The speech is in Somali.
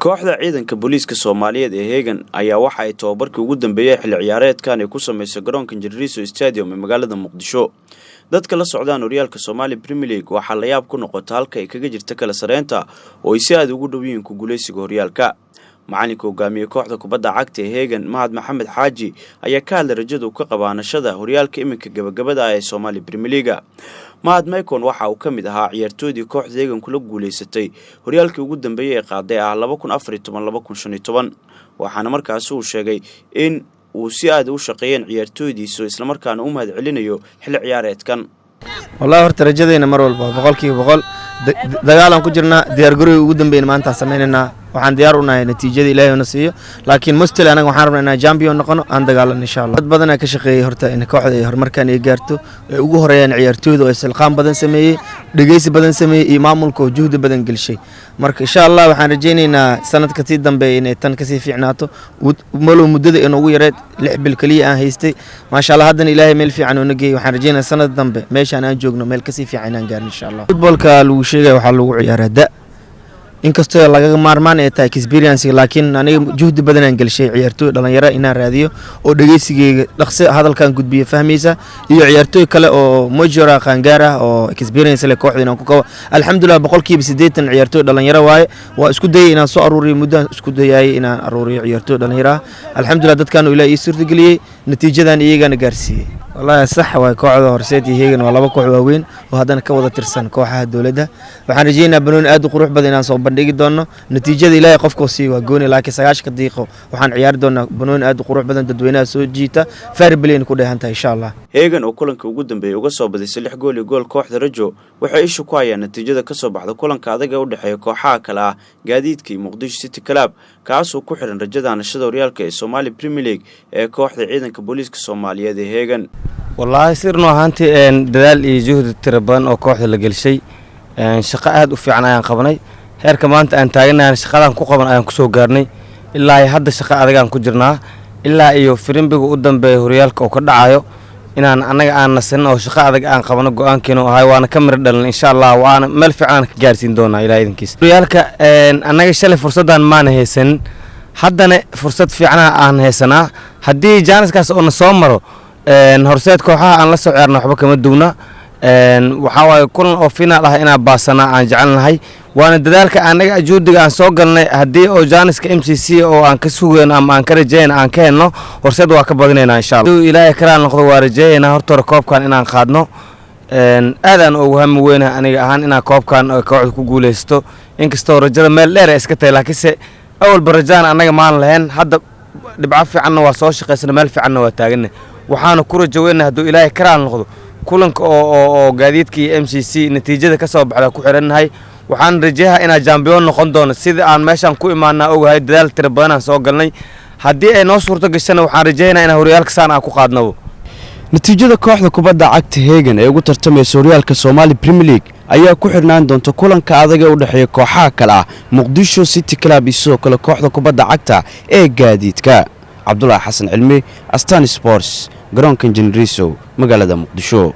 kooxda ciidanka booliiska Soomaaliyeed ee Heegan ayaa waxa ay tababarkii ugu dambeeyay xilli ciyaareedkan ay ku sameysay garoonka Njiriso Stadium ee magaalada Muqdisho. dadka la socdaan horyaalka Somali Premier League waxa la yaab ku noqotay halka ay kaga jirta kala sareynta oo ay si aad ugu dhow yihiin ku guuleysiga horyaalka. macalinka hogaamiye kooxda kubadda cagta ee Heegan Mahad Maxamed Xaaji ayaa ka hadlay rajada uu ka qabaanashada horyaalka iminka gabagabada ee Somali Premier League. Mahad Maykon waxa uu kamid ahaa ciyaartoydii kooxda Heegan kula guuleysatay horyaalkii ugu dambeeyay ee qaaday 2014-2015 waxaana markaas uu sheegay in uu si aad u shaqeeyeen ciyaartoydiisa isla markaana u mahad celinayo xilli ciyaareedkan. والله horta rajadeena mar walba 100% dagaalan ku jirna diyaar garoow ugu dambeeyay maanta sameynayna waxaan diyaar u nahay natiijada Ilaahay na siiyo laakiin mustil anaga waxaan rabnaa inaan champion noqono aan dagaalan insha Allah. dad badan ka shaqeeyay horta in kooxda ay horumarkan ay gaarto ay ugu horeeyaan ciyaartooyda oo silqaan badan sameeyay dhageysi badan sameeyay iyo maamulka oo juhdi badan galishay marka insha Allah waxaan rajaynaynaa sanadka tii dambe inay tan ka sii fiicnaato malo muddada in ugu yareed 6 bil kaliya aan haystay ma sha Allah haddana Ilaahay meel fiican oo nagay waxaan rajaynaynaa sanad dambe meeshaan aan joogno meel ka sii fiican aan gaarno insha Allah. footballka lagu sheegay waxa lagu ciyaaraa inkastoo laga maarmaan ay tahay experience laakiin aniga juhdi badan aan galishay ciyaartooy dhalinyaro inaan raadiyo oo dhageysigeyga dhaqso hadalkan gudbiyo fahmaysa iyo ciyaartooy kale oo majora qaangaar ah oo experience leh kooxda inaan ku qabo alxamdulillah 80% ciyaartooy dhalinyaro waaye waa isku dayay inaan soo aruuriyo muddo isku dayay inaan aruuriyo ciyaartooy dhalinyaro alxamdulillah dadkan uu Ilaahay suurta galiyay natiijadan iyagana gaarsiiyay والله صح waa kooxda horseedii Heegan waa laba koox waaweyn oo hadana ka wada tirsan kooxaha dawladda waxaan rajaynayaa banoon aad u qurux badan inaan soo bandhigi doono natiijada Ilaahay qofkoo sii waa gooni laakiin 9 daqiiqo waxaan ciyaari doonaa banoon aad u qurux badan dadweynaha soo jiita fair play ku dheehan tahay insha Allah. Heegan oo kulanka ugu dambeeyay uga soo badisay 6 gool iyo gool kooxda Rajo waxay ishu ku hayaan natiijada ka soo baxda kulanka adag ee u dhaxeeya kooxaha kale ah gaadiidka Muqdisho City Club kaas oo ku xiran rajada nashada horyaalka ee Somali Premier League ee kooxda ciidanka booliiska Soomaaliyeed ee Heegan. والله سيرنا هانتي دلال جهد تربان أو كوحدة لجلشي شقة هاد وفي عناية قبني هير كمان أنت عينا شقة عن كوكب أنا كسو قرني إلا هاد الشقة هذا عن كجرنا إلا إيو فريم بيجو قدام بهوريال كوكب عايو إن أنا نسن أو شقة هذا عن قبنا جو أن كانوا هاي وأنا كمل دلنا إن شاء الله وأنا ملف عن جالسين دونا إلى إذن كيس هوريال أنا جشلي فرصة عن ما نهسن حدنا فرصة في عن هسنا هدي جانس كاس أون صامرو horseed kooxaha aan la soo ciyaarno waxba kama duuna waxa way kulan oo final ah inaan baasana aan jecelnahay waana dadaalka anaga ajuudiga aan soo galnay hadii oo Janiska MCC oo aan ka suugeen ama aan ka rajeeyna aan ka helno horseed waa ka badinaynaa insha Allah. Ilaahay karaan noqdo waa rajeeyna horta koobkan inaan qaadno aadan oo waham weyn aniga ahaan inaan koobkan kooxda ku guuleysto inkastoo rajada meel dheer iska tahay laakiin awal barajaan anaga maan lahayn hadda dhibco fiicanna waa soo shaqeysana meel fiicanna waa taaganay waxaana ku rajooynaa haduu Ilaahay karaan noqdo kulanka oo gaadiidkii MCC natiijada ka soo baxda ku xiranahay waxaan rajayaa inaan champion noqon doono sida aan meeshan ku imaanaa ogahay dadaal tiro badan aan soo galnay hadii ay noo suurto gashana waxaan rajaynaa in horyaalka saan aan ku qaadno. natiijada kooxda kubadda cagta Heegan ee ugu tartamaysa horyaalka Somali Premier League ayaa ku xirnaan doonta kulanka adag ee u dhaxeeya kooxaha kale ah Muqdisho City Club iyo kale kooxda kubadda cagta ee gaadiidka. Abdullah Hassan Cilmi, Astaan Sports, garoonka Njiriso magaalada Muqdisho.